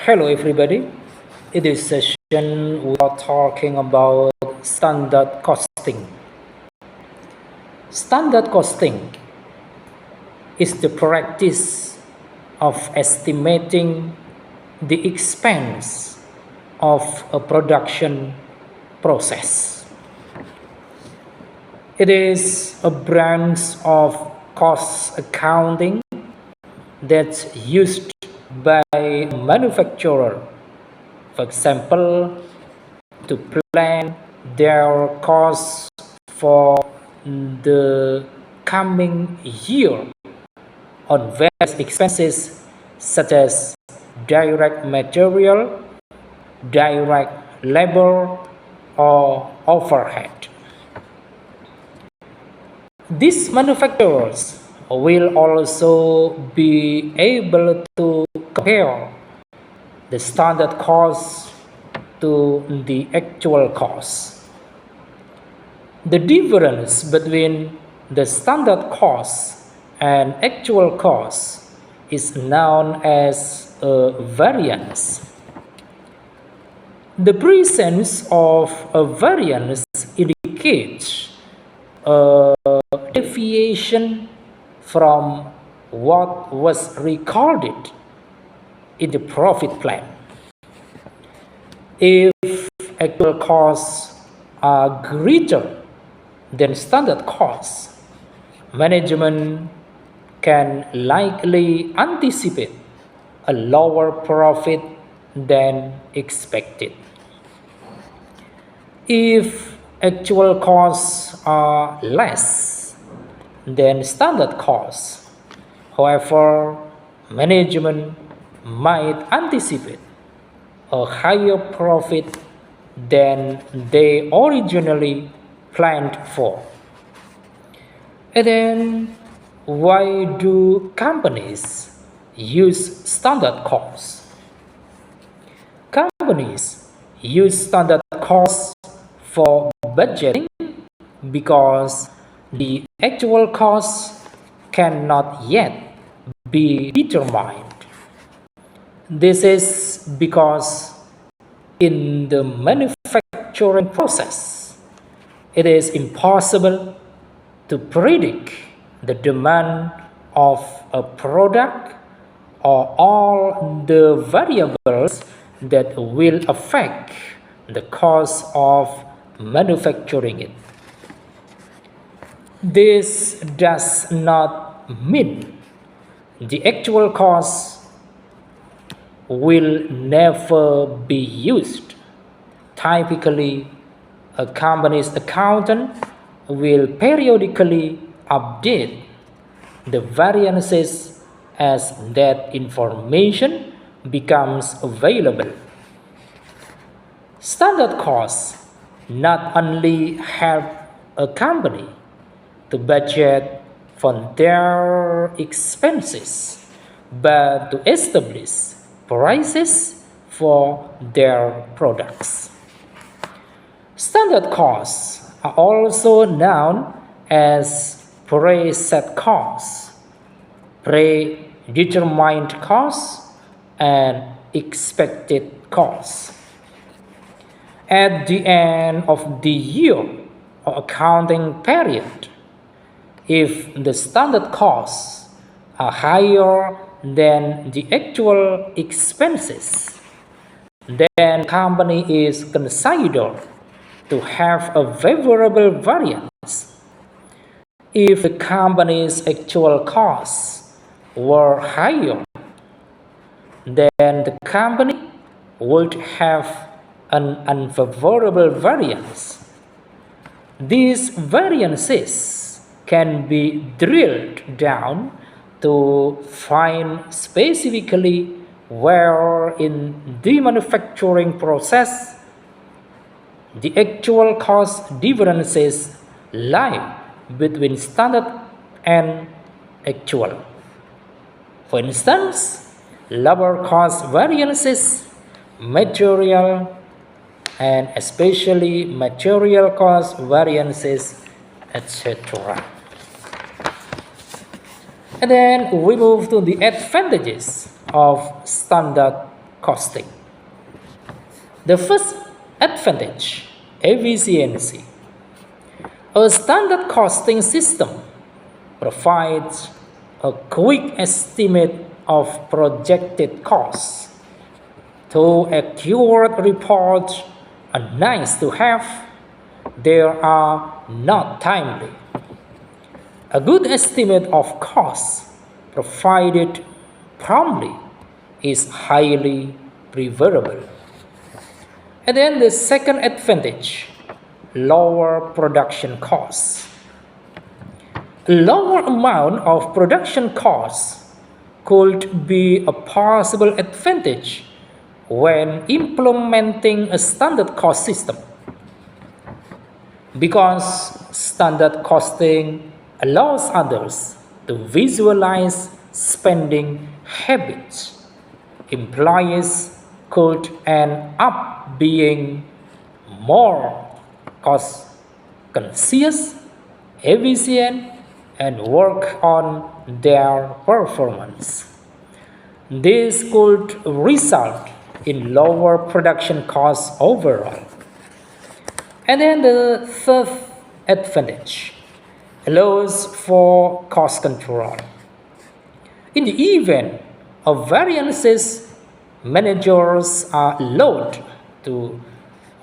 Hello, everybody. In this session, we are talking about standard costing. Standard costing is the practice of estimating the expense of a production process. It is a branch of cost accounting that's used by a manufacturer, for example, to plan their costs for the coming year on various expenses such as direct material, direct labor, or overhead. These manufacturers will also be able to compare the standard cost to the actual cost. The difference between the standard cost and actual cost is known as a variance. The presence of a variance indicates a deviation from what was recorded in the profit plan. If actual costs are greater than standard costs, management can likely anticipate a lower profit than expected. If actual costs are less than standard costs, however, management might anticipate a higher profit than they originally planned for. And then, why do companies use standard costs? Companies use standard costs for budgeting because the actual costs cannot yet be determined. This is because in the manufacturing process, it is impossible to predict the demand of a product or all the variables that will affect the cost of manufacturing it. This does not mean the actual cost will never be used. Typically, a company's accountant will periodically update the variances as that information becomes available. Standard costs not only help a company to budget for their expenses, but to establish prices for their products. Standard costs are also known as preset costs, predetermined costs, and expected costs. At the end of the year or accounting period, if the standard costs are higher than the actual expenses, then company is considered to have a favorable variance. If the company's actual costs were higher, then the company would have an unfavorable variance. These variances can be drilled down to find specifically where in the manufacturing process the actual cost differences lie between standard and actual. For instance, labor cost variances, material and especially material cost variances, etc. And then we move to the advantages of standard costing. The first advantage, efficiency. A standard costing system provides a quick estimate of projected costs. Though accurate reports are nice to have, they are not timely. A good estimate of costs provided promptly is highly preferable. And then the second advantage, lower production costs. A lower amount of production costs could be a possible advantage when implementing a standard cost system, because standard costing allows others to visualize spending habits. Employees could end up being more cost conscious, efficient, and work on their performance. This could result in lower production costs overall. And then the third advantage allows for cost control. In the event of variances, managers are allowed to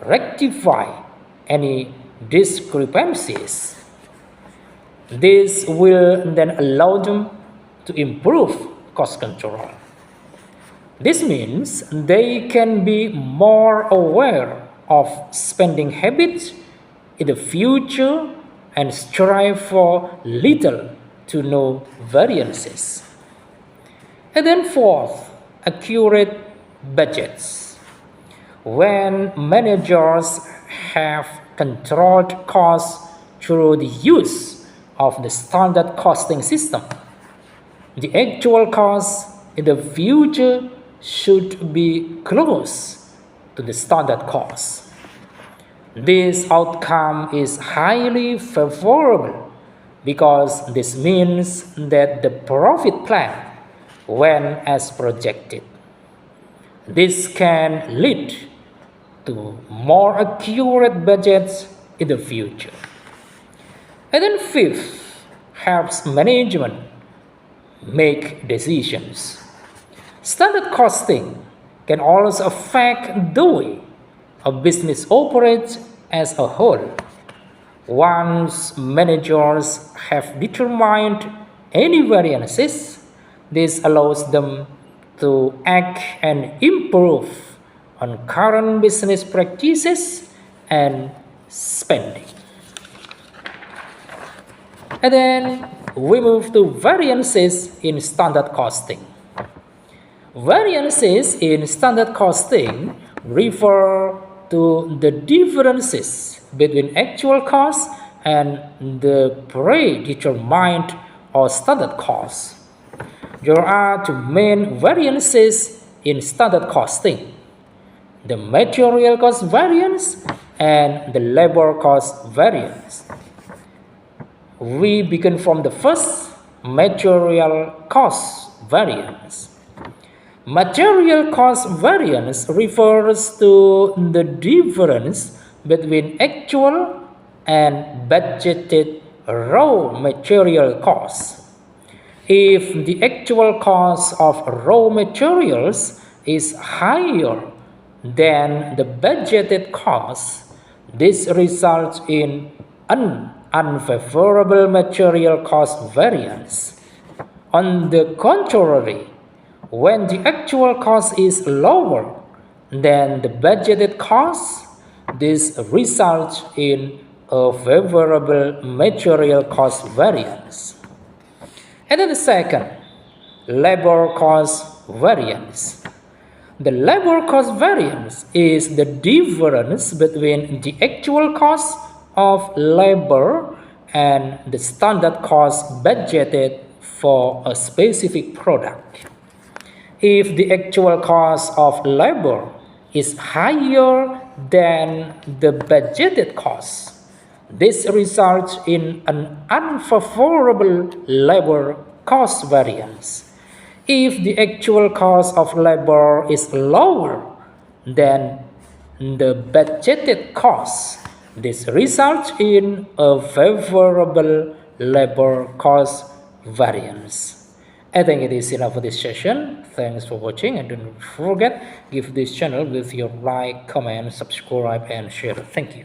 rectify any discrepancies. This will then allow them to improve cost control. This means they can be more aware of spending habits in the future and strive for little to no variances. And then fourth, accurate budgets. When managers have controlled costs through the use of the standard costing system, the actual costs in the future should be close to the standard cost. This outcome is highly favorable because this means that the profit plan went as projected. This can lead to more accurate budgets in the future. And then fifth, helps management make decisions. Standard costing can also affect the way a business operates as a whole. Once managers have determined any variances, this allows them to act and improve on current business practices and spending. And then we move to variances in standard costing. Variances in standard costing refer to the differences between actual costs and the predetermined or standard costs. There are two main variances in standard costing: the material cost variance and the labor cost variance. We begin from the first, material cost variance. Material cost variance refers to the difference between actual and budgeted raw material costs. If the actual cost of raw materials is higher than the budgeted cost, this results in an unfavorable material cost variance. On the contrary, when the actual cost is lower than the budgeted cost, this results in a favorable material cost variance. And then the second, labor cost variance. The labor cost variance is the difference between the actual cost of labor and the standard cost budgeted for a specific product. If the actual cost of labor is higher than the budgeted cost, this results in an unfavorable labor cost variance. If the actual cost of labor is lower than the budgeted cost, this results in a favorable labor cost variance. I think it is enough for this session. Thanks for watching, and don't forget, give this channel with your like, comment, subscribe and share. Thank you.